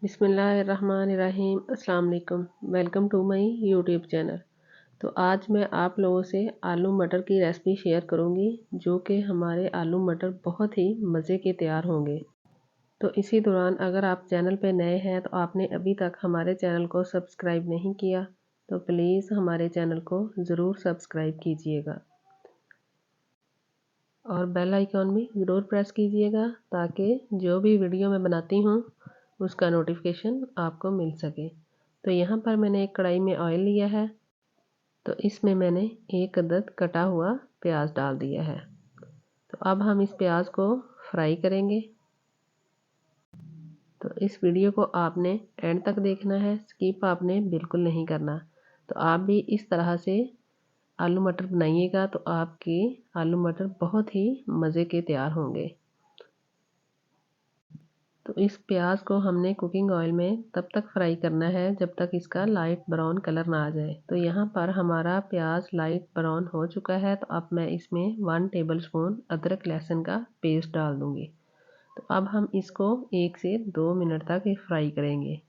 बिस्मिल्लाहिर्रहमानिर्रहीम। अस्सलाम वालेकुम। Welcome to my YouTube channel. तो आज मैं आप लोगों से आलू मटर की रेसिपी शेयर करूंगी, जो कि हमारे आलू मटर बहुत ही मज़े के तैयार होंगे। तो इसी दौरान अगर आप चैनल पे नए हैं तो आपने अभी तक हमारे चैनल को सब्सक्राइब नहीं किया तो प्लीज़ हमारे चैनल को ज़रूर सब्सक्राइब कीजिएगा और बेल आइकॉन भी ज़रूर प्रेस कीजिएगा, ताकि जो भी वीडियो मैं बनाती हूँ उसका नोटिफिकेशन आपको मिल सके। तो यहाँ पर मैंने एक कढ़ाई में ऑयल लिया है, तो इसमें मैंने एक अदद कटा हुआ प्याज डाल दिया है। तो अब हम इस प्याज को फ्राई करेंगे। तो इस वीडियो को आपने एंड तक देखना है, स्किप आपने बिल्कुल नहीं करना। तो आप भी इस तरह से आलू मटर बनाइएगा तो आपके आलू मटर बहुत ही मज़े के तैयार होंगे। तो इस प्याज को हमने कुकिंग ऑयल में तब तक फ्राई करना है जब तक इसका लाइट ब्राउन कलर ना आ जाए। तो यहाँ पर हमारा प्याज लाइट ब्राउन हो चुका है। तो अब मैं इसमें 1 टेबलस्पून अदरक लहसुन का पेस्ट डाल दूँगी। तो अब हम इसको 1 से 2 मिनट तक फ्राई करेंगे।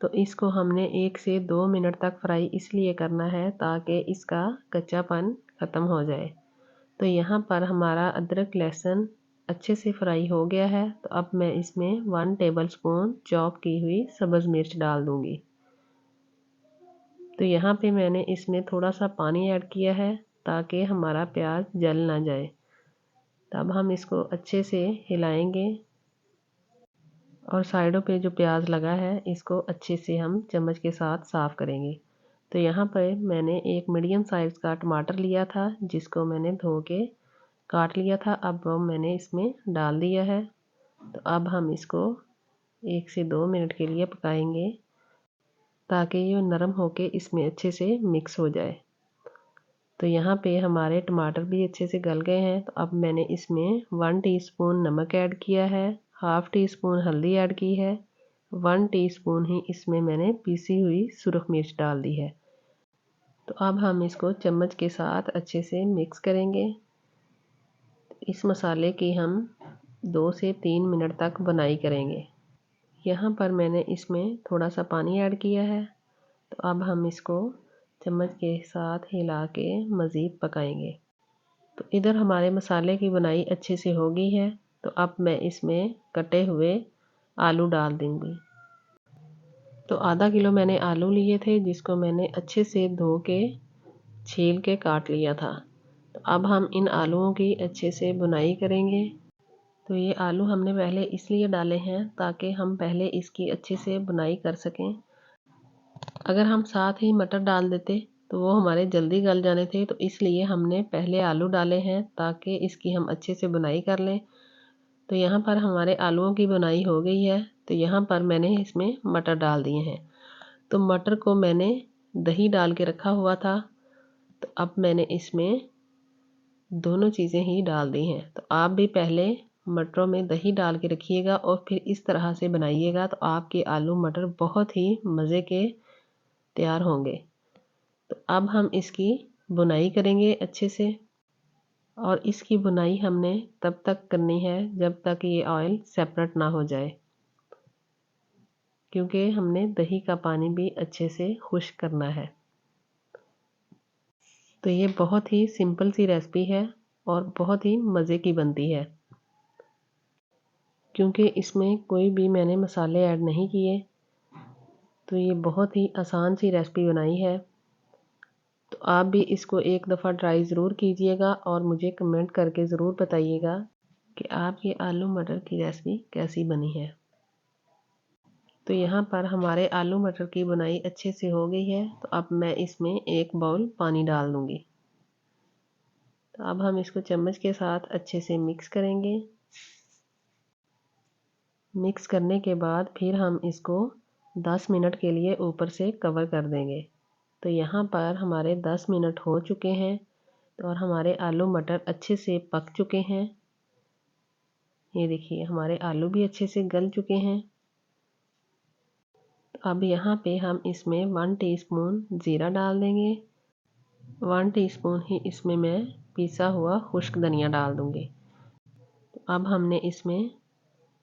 तो इसको हमने 1 से 2 मिनट तक फ्राई इसलिए करना है ताकि इसका कच्चापन ख़त्म हो जाए। तो यहाँ पर हमारा अदरक लहसुन अच्छे से फ्राई हो गया है। तो अब मैं इसमें 1 टेबलस्पून चॉप की हुई सब्ज़ मिर्च डाल दूँगी। तो यहाँ पे मैंने इसमें थोड़ा सा पानी ऐड किया है ताकि हमारा प्याज जल ना जाए। तो अब हम इसको अच्छे से हिलाएंगे और साइडों पे जो प्याज लगा है इसको अच्छे से हम चम्मच के साथ साफ़ करेंगे। तो यहाँ पर मैंने एक मीडियम साइज़ का टमाटर लिया था, जिसको मैंने धो के काट लिया था। अब वो मैंने इसमें डाल दिया है। तो अब हम इसको 1 से 2 मिनट के लिए पकाएंगे ताकि ये नरम होके इसमें अच्छे से मिक्स हो जाए। तो यहाँ पे हमारे टमाटर भी अच्छे से गल गए हैं। तो अब मैंने इसमें 1 टीस्पून नमक ऐड किया है, हाफ़ टी स्पून हल्दी ऐड की है, 1 टीस्पून ही इसमें मैंने पीसी हुई सुरख मिर्च डाल दी है। तो अब हम इसको चम्मच के साथ अच्छे से मिक्स करेंगे। इस मसाले की हम 2 से 3 मिनट तक बनाई करेंगे। यहाँ पर मैंने इसमें थोड़ा सा पानी ऐड किया है। तो अब हम इसको चम्मच के साथ हिला के मज़ीद पकाएंगे। तो इधर हमारे मसाले की बनाई अच्छे से हो गई है। तो अब मैं इसमें कटे हुए आलू डाल दूँगी। तो आधा किलो मैंने आलू लिए थे, जिसको मैंने अच्छे से धो के छील के काट लिया था। तो अब हम इन आलूओं की अच्छे से बुनाई करेंगे। तो ये आलू हमने पहले इसलिए डाले हैं ताकि हम पहले इसकी अच्छे से बुनाई कर सकें। अगर हम साथ ही मटर डाल देते तो वो हमारे जल्दी गल जाने थे, तो इसलिए हमने पहले आलू डाले हैं ताकि इसकी हम अच्छे से बुनाई कर लें। तो यहाँ पर हमारे आलूओं की बुनाई हो गई है। तो यहाँ पर मैंने इसमें मटर डाल दिए हैं। तो मटर को मैंने दही डाल के रखा हुआ था। तो अब मैंने इसमें दोनों चीज़ें ही डाल दी हैं। तो आप भी पहले मटरों में दही डाल के रखिएगा और फिर इस तरह से बनाइएगा, तो आपके आलू मटर बहुत ही मज़े के तैयार होंगे। तो अब हम इसकी बुनाई करेंगे अच्छे से, और इसकी बुनाई हमने तब तक करनी है जब तक ये ऑयल सेपरेट ना हो जाए, क्योंकि हमने दही का पानी भी अच्छे से खुश्क करना है। तो ये बहुत ही सिंपल सी रेसिपी है और बहुत ही मज़े की बनती है, क्योंकि इसमें कोई भी मैंने मसाले ऐड नहीं किए। तो ये बहुत ही आसान सी रेसिपी बनाई है। तो आप भी इसको एक दफ़ा ट्राई ज़रूर कीजिएगा और मुझे कमेंट करके ज़रूर बताइएगा कि आपकी आलू मटर की रेसिपी कैसी बनी है। तो यहाँ पर हमारे आलू मटर की बुनाई अच्छे से हो गई है। तो अब मैं इसमें 1 बाउल पानी डाल दूँगी। तो अब हम इसको चम्मच के साथ अच्छे से मिक्स करेंगे। मिक्स करने के बाद फिर हम इसको 10 मिनट के लिए ऊपर से कवर कर देंगे। तो यहाँ पर हमारे 10 मिनट हो चुके हैं और हमारे आलू मटर अच्छे से पक चुके हैं। ये देखिए हमारे आलू भी अच्छे से गल चुके हैं। तो अब यहाँ पे हम इसमें 1 टीस्पून ज़ीरा डाल देंगे। 1 टीस्पून ही इसमें मैं पिसा हुआ खुश्क धनिया डाल दूँगी। तो अब हमने इसमें